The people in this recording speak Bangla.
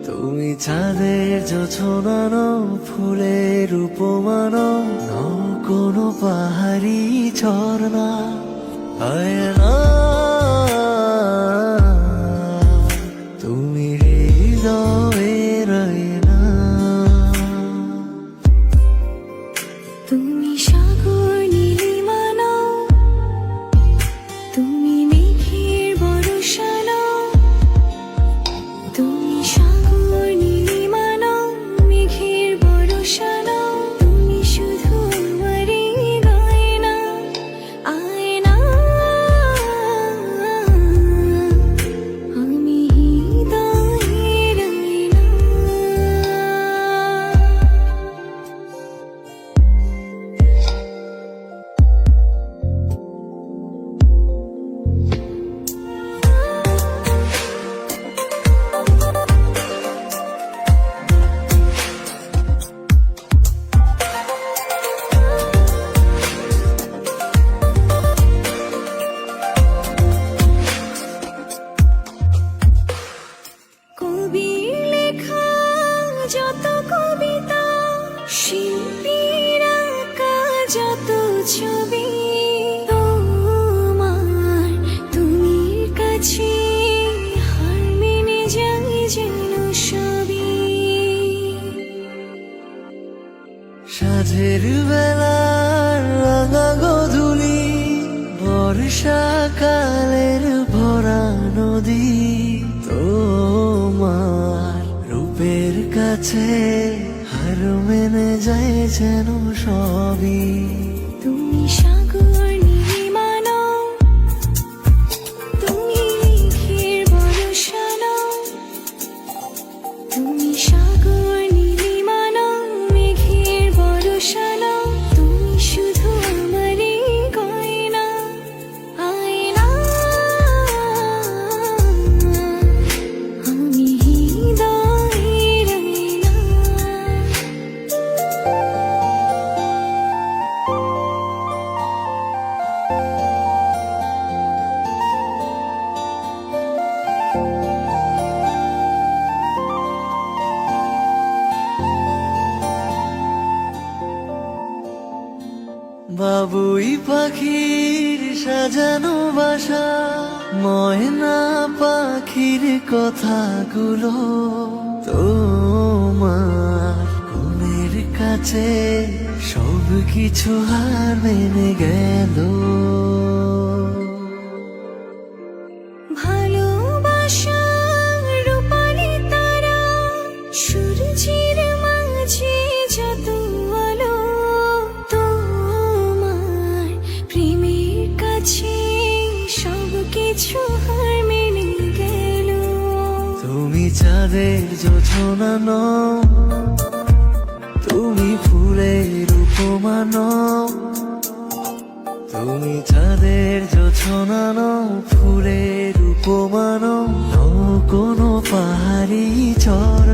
তুমি চাঁদের জোছনানো, ফুলের উপমানো, নও কোনো পাহাড়ি ঝর্ণা। আয়না তুমি হৃদয়ের আয়না। তুমি সাগর নীলিমানো, তুমি মেঘের বর্ষানো। তুমি সাগর নীলিমানো, মেঘের বর্ষানো। তুমি শুধু আমারই গয়না, আয়না। আমি হৃদয়ের আয়না। কবির লেখা যত কবিতা, শিল্পীর আঁকা যত ছবি, তোমার তুমির কাছে হার মেনে যাই যেন সবই। সাঁঝের বেলার রাঙা গধূলি, বর্ষাকালের ভরা নদী, তোমার রূপের কাছে হার মেনে যায় যেন সবই। তুমি সাগর নীলিমানো, তুমি মেঘের বর্ষানো। তুমি সাগর নীলিমানো, মেঘের বর্ষানো। তুমি শুধু আমারই গয়না, আয়না। আমি হৃদয়ের আয়না। বাবুই পাখির সাজানো বাসা, ময়না পাখির কথাগুলো তোমার গুণের কাছে সব কিছু হার মেনে গেল। ভালোবাসার রূপালি তারা, সূর্যের মাঝে যত আলো, তোমার প্রেমের কাছে সব কিছু হার মেনে গেল। তুমি চাঁদের জোছনা নও, তুমি ফুলের উপমা নও। তুমি চাঁদের জোছনা নও, ফুলের উপমা নও, নও কোনো পাহাড়ি ঝর্ণা।